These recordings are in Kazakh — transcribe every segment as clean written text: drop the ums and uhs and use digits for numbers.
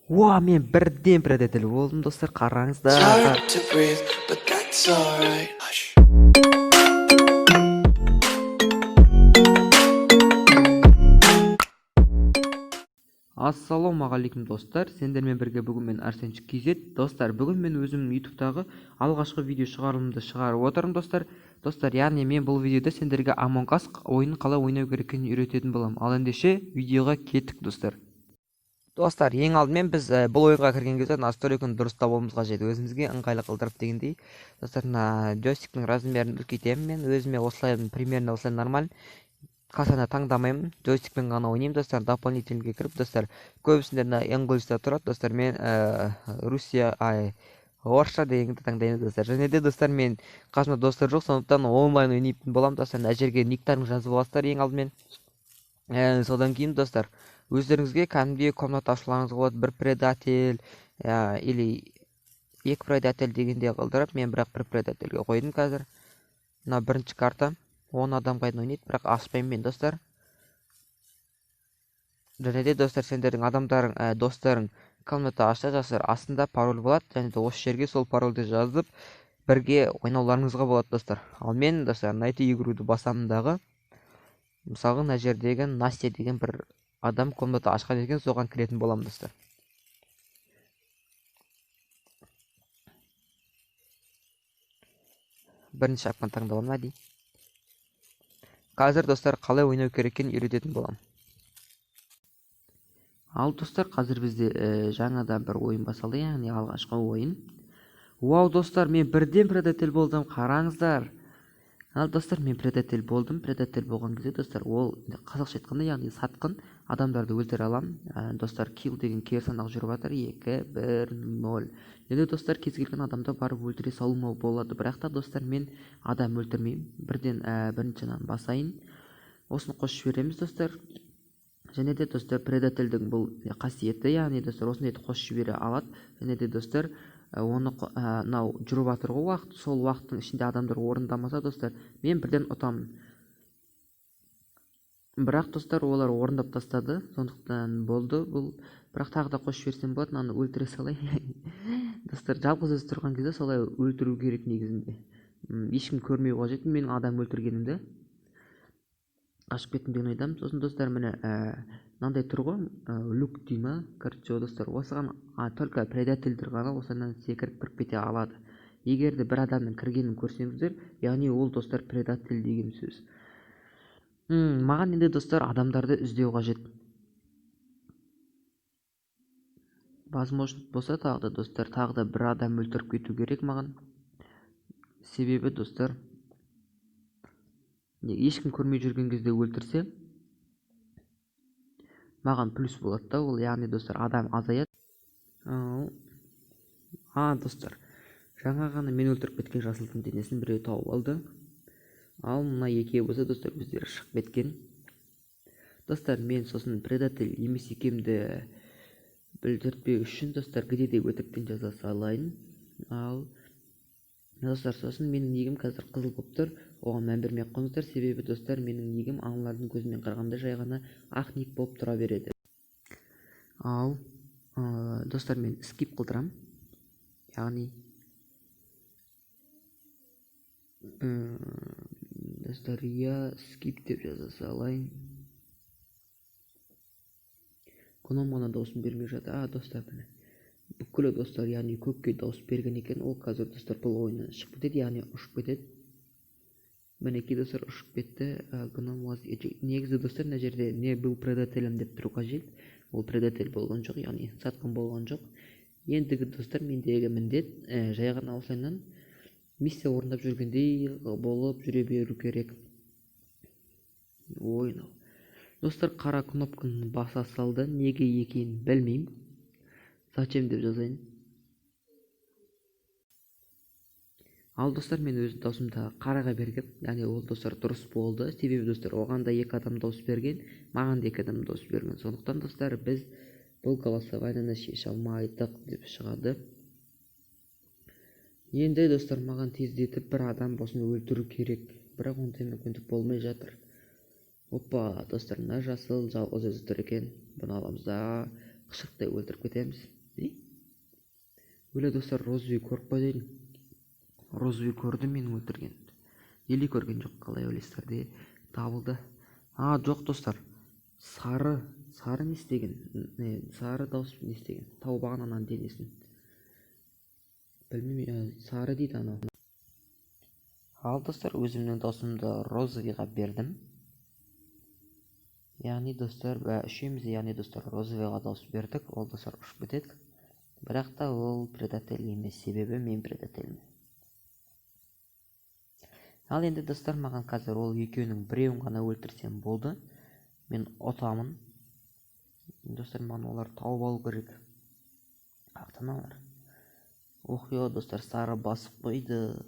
Уа, мен бірден предатель болдым, достар, It's қараңыздар. hard to breathe, but that's alright. Hush. Ассалаумағалейкум достар, сендермен бірге бүгін мен Арсенчик KZ. Достар, бүгін мен өзімнің ютубтағы алғашқы видео шығарылымды шығарып отырмын достар. Достар, яғни мен бұл видеода сендерге Among Us ойынын қалай ойнау керек екенін үйрететін боламын. Ал ендеше видеоға кеттік достар. Достар, ең алдымен біз бұл ойынға кірген кезде настройканы дұрыстауымыз қажет, өзімізге ыңғайлы қылдырып дегендей. Достар, джойстиктің размерін үлкейтемін мен, өзіме осылай примерно осылай нормаль. Қасаны таңдамаймын, джойстикпен ғана ойнаймын достар. Дополнительге кіріп достар, көбісінде English'та тұрады достар. Мен орысша дегенді таңдаймын достар. Және де достар, мен қасымда достар жоқ, сондықтан онлайн ойнайтын боламын достар. мына жерге никтарыңызды жазып аласыздар ең алдымен. Содан кейін достар, өздеріңізге кәдімгідей комната ашуларыңызға болады. Бір предатель или екі предатель дегенде қылдырып, мен бірақ бір предательге қойдым қазір. Мына бірінші карта 10 адамға ойнайды, бірақ ашпаймын мен достар. Және де достар, сендердің адамдарың, достарың комната ашса жасар, астында пароль болады, және де осы жерге сол парольді жазып бірге ойнауларыңызға болады достар. Ал мен достар, найти игруды басамындағы, мысалға мына жердегі Настя деген бір адам комната ашқан екен, соған кіретін боламын достар. Бірінші шапқан таңдап аламын әдейі. Қазір достар, қалай ойнау керек екенін үйрететін боламын. Ал достар, қазір бізде жаңадан бір ойын басталды, яғни алғашқы ойын. Вау достар, мен бірден предатель болдым, қараңыздар. Ал достар, мен предатель болдым. Предатель болған кезде достар, ол қазақша айтқанда, яғни сатқын, адамдарды өлтіре аламын. Достар, kill деген кері санақ жүріп жатыр, 2 1 0. Енді достар, кез келген адамды барып өлтіре салуыма болады. Бірақ та достар, мен адам өлтірмеймін. Бірден біріншіден басайын. Осыны қосып жібереміз достар. Және де достар, предательдің бұл қасиеті, яғни достар, осындайды қосып жібере алады. Және де достар, оны мынау жүріп жатыр ғой уақыт, сол уақыттың ішінде адамдар орындамаса достар, мен бірден ұтамын. Бірақ достар, олар орындап тастады, сондықтан болды бұл. Бірақ тағы да қосып жіберсем болады, мынаны өлтіре салайын. Достар, жалғыз өзі тұрған кезде солай өлтіру керек негізінде. Ешкім көрмеу қажет менің адам өлтіргенімді. Қашып кеттім деген ойдамын. Сосын достар, міне мынандай тұр ғой, люк дей ма, короче достар, осыған только предательдер ғана осыдан секіріп кіріп кете алады. Егер де бір адамның кіргенін көрсеңіздер, яғни ол достар предатель деген сөз. Маған енді достар, адамдарды іздеу қажет. Возможность болса тағы да достар, тағы да бір адам өлтіріп кету керек маған. Себебі достар, ешкім көрмей жүрген кезде өлтірсе, маған плюс болады да, ол яғни достар, адам азаяды. Достар, жаңа ғана мен өлтіріп кеткен жасылдың денесін біреу тауып алды. Ал мына екеуі болса достар, өздері шығып кеткен. Достар, мен сосын предатель емес екенімді білдіртпеу үшін достар, где де өтіріктен жаза салайын. Ал достар, сосын менің негім қазір қызыл болып тұр. Оған мән бермей қойыңыздар, себебі достар, менің негім аналардың көзімен қарағанда жай ғана ақ ник болып тұра береді. Ал достар, мен скип қылдырам. Яғни достар, скип деп жаза салайын. Гном ғана дауысын бермей жатыр. Достар, міне бүкілі достар, яғни көкке дауыс берген екен. Ол қазір достар бұл ойыннан шығып кетеді, яғни ұшып кетеді. Мінекей достар, ұшып кетті. Негізі достар, мына жерде не бұл предателем деп тұру қажет. Ол предатель болған жоқ, яғни сатқын болған жоқ. Ендігі достар, мендегі міндет жай ғана осылайынан миссия орындап жүргендей болып жүре беру керек. Ойнау. Достар, қара кнопканы баса салды, неге екенін білмеймін. Зачем деп жазайын. Ал достар, мен өз даусымды қараға бергім, яғни ол достар дұрыс болды. Себебі достар, оған да 2 адам дауыс берген, маған да 2 адам дауыс берген. Сондықтан достар, біз бұл голосованияны шеше алмайдық деп шығады. Енді достар, маған тездетіп бір адам босын өлтіру керек, бірақ ондай мүмкіндік болмай жатыр. Опа, достар, мына жасыл жалғыз өзі тұр екен. Бұны аламыз да. Қышықтай өлтіріп кетеміз. Өле достар, Розуи көріп қойдайын. Розуи көрді менің өлтіргенімді. Или көрген жоқ, қалай ойлайсыздар де табылды. Жоқ достар. Сары не істеген? Сары дауыс не істеген? Тау бағанынан денесін. Білмеймін, сары дейді анау. Ал достар, өзімнің даусымды Розуиға бердім. Яғни достар, үшеуміз яғни достар Розуиға дауыс бердік. Ол достар ұшып кетеді. Бірақ та ол предатель емес, себебі мен предательмін. Ал енді достар, маған қазір ол екеуінің біреуін ғана өлтірсем болды. Мен отамын. Достар, маған олар тауып алу керек. Қақтан алар. Достар, сары басып қойды.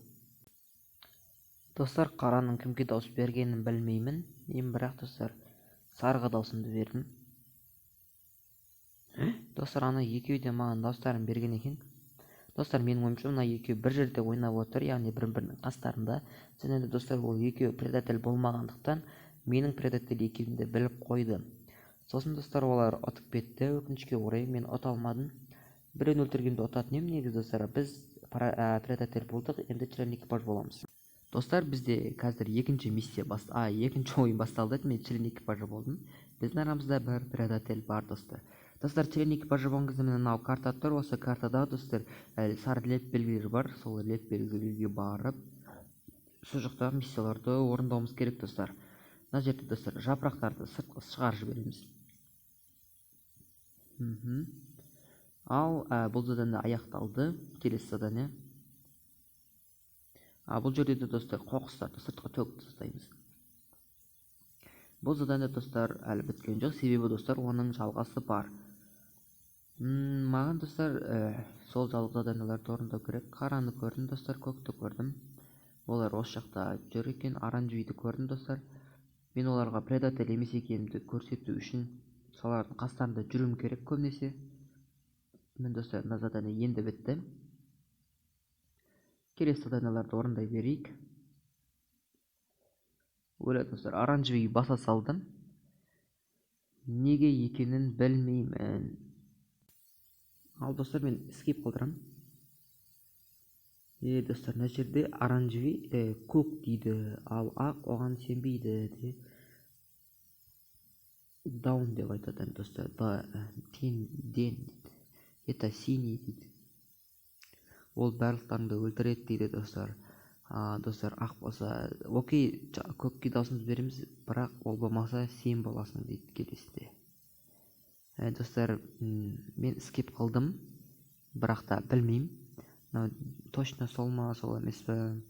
Достар, қараның кімге дауыс бергенін білмеймін. Мен бірақ достар, сарыға даусымды бердім. Достар, ана екеуі де маған дауыстарын берген екен. Достар, менің ойымша мына екеуі бір жерде ойнап отыр, яғни бірінің қастарында. Және де достар, ол екеуі предатель болмағандықтан менің предатель екенімді біліп қойды. Сосын достар, олар ұтып кетті. Өкінішке орай мен ұта алмадым. Біреуін өлтіргенде ұтатын едім. Негізі достар, біз предатель болдық, енді член экипаж боламыз. Достар, бізде қазір екінші ойын басталды. Мен член экипажы болдым. Біздің арамызда бір предатель бар достар. Достар, член экипажы болған кезде мынау карта тұр. Осы картада достар, сары леп белгілері бар. Сол леп белгілерге барып, сол жақтағы миссияларды орындауымыз керек достар. Мына жерде достар, жапырақтарды сыртқа шығарып жібереміз. Ал бұл задание аяқталды. Келесі задание. Бұл жерде достар, қоқыстарды сыртқа төгіп тастаймыз. Бұл задание достар әлі біткен жоқ, себебі достар, оның жалғасы бар. Маған достар, сол заданияларды орындау керек. Қараны көрдім достар, көкті көрдім. Олар осы жақта жүр екен. Оранжевыйды көрдім достар. Мен оларға предатель емес екенімді көрсету үшін солардың қастарында жүруім керек көбінесе. Мен достар, мына задание енді бітті. Келесі заданияларды орындай берейік. Өле достар, оранжевый баса салдым. Неге екенін білмеймін. Ал достар, мен скип қылдырам. Достар, мына жерде оранжевый көк дейді, ал ақ оған сенбейді. Даун деп айтады достар. Ден. Это синий дейді. Ол барлықтарыңды өлтіреді дейді достар. Достар, ақ болса, окей, көкке даусымызды береміз, бірақ ол болмаса сен боласың дейді келесіде. Достар, мен скип қылдым, бірақ та білмеймін. Точно сол ма, сол емес пе?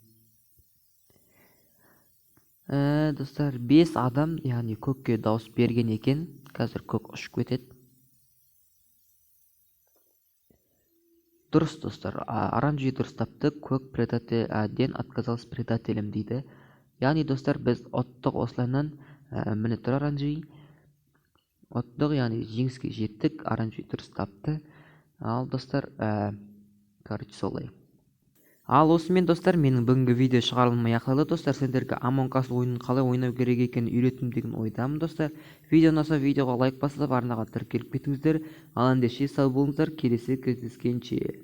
Достар, 5 адам, яғни көкке дауыс берген екен. Қазір көк ұшып кетеді. Дұрыс достар, оранжевый дұрыс тапты, көк предательден отказался предателем дейді. Яғни достар, біз оттық осылайынан, міне тұр оранжевый. Оттық, яғни жеңіске жеттік, оранжевый дұрыс тапты. Ал достар, короче солай. Ал осымен достар, менің бүгінгі видео шығарылымы аяқталды достар. Сендерге Among Us ойынын қалай ойнау керек екенін үйретім деген ойдамын достар. Видео ұнаса видеоға лайк басып, арнаға тіркеліп кетіңіздер. Ал ендеше сау болыңыздар, келесі кездескенше.